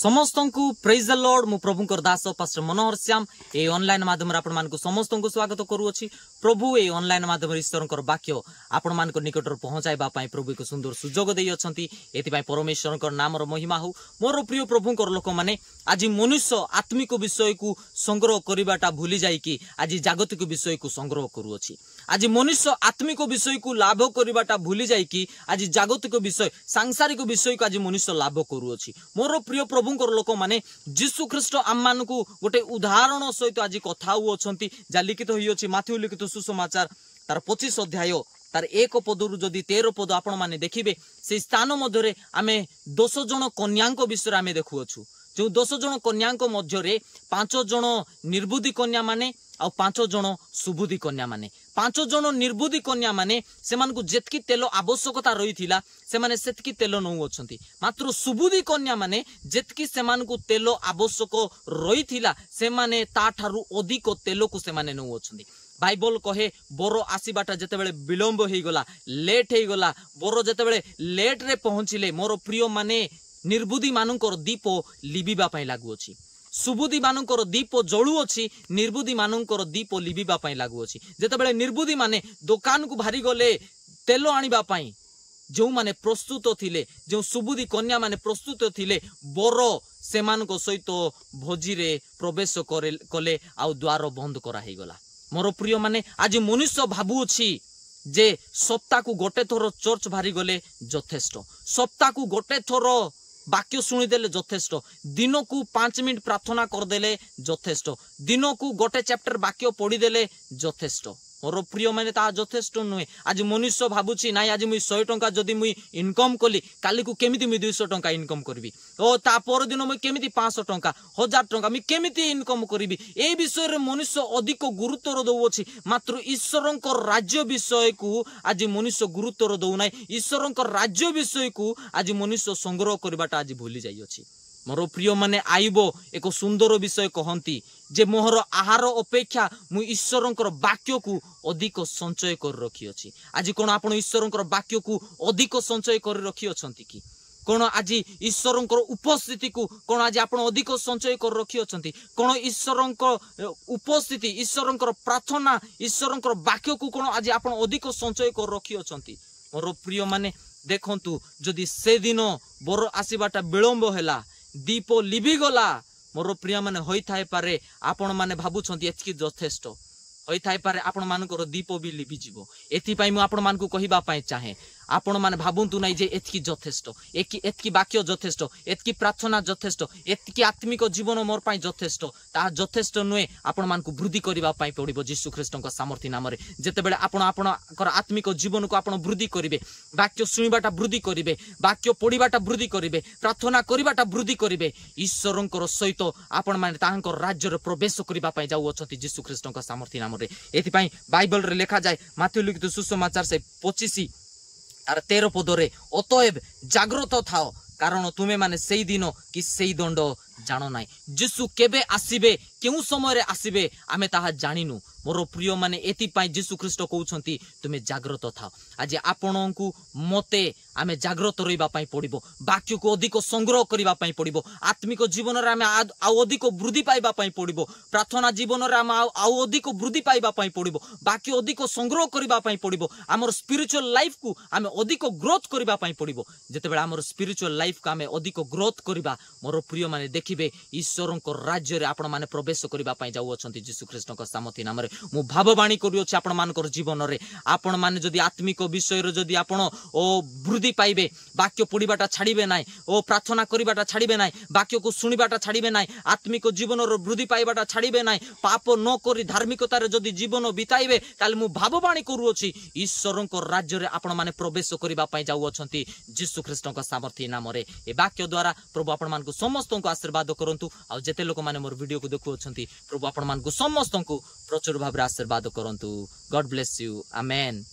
समस्त को praise the Lord मु प्रभुंकर दास पास्टर मनोहर श्याम ए ऑनलाइन माध्यम आपण मानकु समस्त को स्वागत करूछि। प्रभु ए ऑनलाइन माध्यम ईश्वरकर वाक्य आपण मान निकटर पहुंचाइबा पई प्रभु को सुंदर सुजोग देई अछंती। एति पई परमेश्वरकर नामर महिमा हो। मोर प्रिय प्रभुंकर लोक माने आज मनुष्य आत्मिक विषय को संग्रह करबाटा भूली जाई कि आज जागतिक विषय को संग्रह करूछि। आज मनुष्य आत्मिक विषय को लाभ करबाटा भूली जाई कि आज जागतिक विषय सांसारिक विषय को आज मनुष्य लाभ करूछि। मोर प्रिय प्रभुंकर लोक माने जीशु ख्रीष्ट आम मान को गोटे उदाहरण सहित आज कथा होती जा लिखित होइछि माथ्यू लिखित सुसमाचार तार 25 अध्याय तार 1 पदरु जदि 13 पद आपण माने देखिबे से स्थान मध्यरे आमे 10 जन कन्यांको विषय आमे देखुअछु। जो 10 जन कन्यांको मध्यरे 5 जन निर्बुद्धि कन्या माने आ 5 जन सुबुद्धि कन्या माने। 5 जन निर्बुद्धि कन्या माने सेमान को जेतकी तेल आवश्यकता रही थिला सेमाने सेतकी तेल नउ अछंती। मात्र सुबुद्धि कन्या माने जेतकी सेमान को तेल आवश्यक रही थिला सेमाने ता ठारू अधिक तेल को सेमाने नउ अछंती। बाइबल कहे बोर आसीबाटा जेतेबेले विलंब हेई गला लेट हेई गला बोर जेतेबेले लेट रे पहुंचिले मोर प्रिय माने निर्बुद्धि मानकर दीप लिबिबा पई लागु अछि। सुबुद्धि मानकर दीप जळु अछि निर्बुद्धि मानकर दीप लिबिबा पई लागु अछि। जेतेबेले निर्बुद्धि माने दुकान को भारी गले तेल आनिबा पई जो माने प्रस्तुत थिले जो सुबुद्धि कन्या माने प्रस्तुत थिले बोर सेमानको सहित भोजी रे प्रवेश कले आउ द्वार बंद करा हेई गला। मोर प्रिय माने आज मनुष्य भाबु अछि जे सप्ताह को गोटे थोर चर्च भारी गले यथेष्ट। सप्ताह को गोटे थोर वाक्य शुणीदेले यथेष्ट। दिन को 5 मिनट प्रार्थना करदेले यथेष्ट। दिन को गोटे चैप्टर वाक्य पढ़ीदेले यथेष्ट। मोर प्रिय माने ता यथेष्ट नुहे। आज मनुष्य भाबुची नाई आज मुई 100 टंका जदि मुई इनकम कली काली को केमिति मुई 200 टंका इनकम करबी ओ ता पर दिन मुई केमिति 500 टंका 1000 टंका मुई केमिति इनकम करबी ए विषय रे मनुष्य अधिक गुरुत्व दउछि। मात्र ईश्वरंकर राज्य विषय को आज मनुष्य गुरुत्व दउ नाई। ईश्वरंकर राज्य विषय को आज मनुष्य संग्रह करबाटा आज भूली जाई अछि। मोर प्रिय माने आइबो एक सुंदर विषय कहंती जे मोहर आहार अपेक्षा मु ईश्वरंकर वाक्य को अधिक संचय कर रखी अछि। आज कोन आपण ईश्वरंकर वाक्य को अधिक संचय कर रखी अछंती कि कोन आज ईश्वरंकर उपस्थिति को कोन आज आपण अधिक संचय कर रखी अछंती। कोन ईश्वरंकर उपस्थिति ईश्वरंकर प्रार्थना ईश्वरंकर वाक्य को कोन आज आपण अधिक संचय कर रखी अछंती। मोर प्रिय माने देखंतु जदि से दिन बोर आसीबाटा विलंब हैला दीप लिबि गला मोर प्रिय माने होई थाई पारे आपण माने भाबुछंती एतकी यथेष्ट होई थाई पारे आपण मानकर दीप भी लिबि जिवो। एथि पई मु आपण मानकु कहिबा पई चाहे आपण माने भाबुंतु नै जे एतकी यथेष्ट एतकी वाक्य यथेष्ट एतकी प्रार्थना यथेष्ट एतकी आत्मिक जीवन मोर पई यथेष्ट ता यथेष्ट नुए आपण मानकु वृद्धि करिबा पई पड़िबो यीशु ख्रीष्टक सामर्थ्य नाम रे। जेतेबेले आपण आपणकर आत्मिक जीवन को आपण वृद्धि करिवे वाक्य सुनिबाटा वृद्धि करिवे वाक्य पढिबाटा वृद्धि करिवे प्रार्थना करिबाटा वृद्धि करिवे ईश्वरंकर सहित आपण माने ताहांकर राज्य रे प्रवेश करिबा पई जाउ अछंती यीशु ख्रीष्टक सामर्थ्य नाम रे। एथि पई बाइबल रे लिखा जाय माथ्यू लिखित सुसमाचार से 25 आर 13 पदरे अतएव जाग्रत थाओ कारण तुमे माने सेई दिन कि सेई दंड जानो नाई। जीशु केबे आसीबे केउ समय रे आसीबे आमे ताहा जानिनु। मोर प्रिय माने एति पई जीशु ख्रीष्ट कहउछंती तुमे जाग्रत थाओ। आज आपणंकु मते आमे जाग्रत रहिबा पई पड़िबो वाक्य को अधिक संग्रह करिबा पई पड़िबो आत्मिक जीवन रे आमे आउ अधिक वृद्धि पाइबा पई पड़िबो प्रार्थना जीवन रे आमे आउ अधिक वृद्धि पाइबा पई पड़िबो वाक्य अधिक संग्रह करिबा पई पड़िबो हमर स्पिरिचुअल लाइफ को आमे अधिक ग्रोथ करिबा पई पड़िबो। जेतेबेले हमर स्पिरिचुअल लाइफ को आमे अधिक ग्रोथ करिबा मोर प्रिय माने देखिबे ईश्वरंकर राज्य रे आपण माने प्रवेश करिबा पई जाउ अछंती यीशु ख्रीष्टक सामर्थ्य नाम रे। मु भाववाणी करियोछि आपण मानकर जीवन रे आपण माने जदि आत्मिक विषय रे जदि आपण ओ वृद्धि पाइबे वाक्य पढिबाटा छाडिबे नाइ ओ प्रार्थना करिबाटा छाडिबे नाइ वाक्य को सुनिबाटा छाडिबे नाइ आत्मिक जीवन रो वृद्धि पाइबाटा छाडिबे नाइ पाप न करी धार्मिकता रे जदि जीवन बिताइबे ताले मु भाववाणी करूछि ईश्वरंकर राज्य रे आपण माने प्रवेश करिबा पई जाउ अछंती यीशु ख्रीष्टक सामर्थ्य नाम रे। ए वाक्य द्वारा प्रभु आपण मानकु समस्त को आशीर्वाद करंतु आ जेते लोक माने मोर वीडियो को देखु अछंती प्रभु आपण मानकु समस्त को प्रचुर भाबरे आशीर्वाद करंतु। God bless you amen.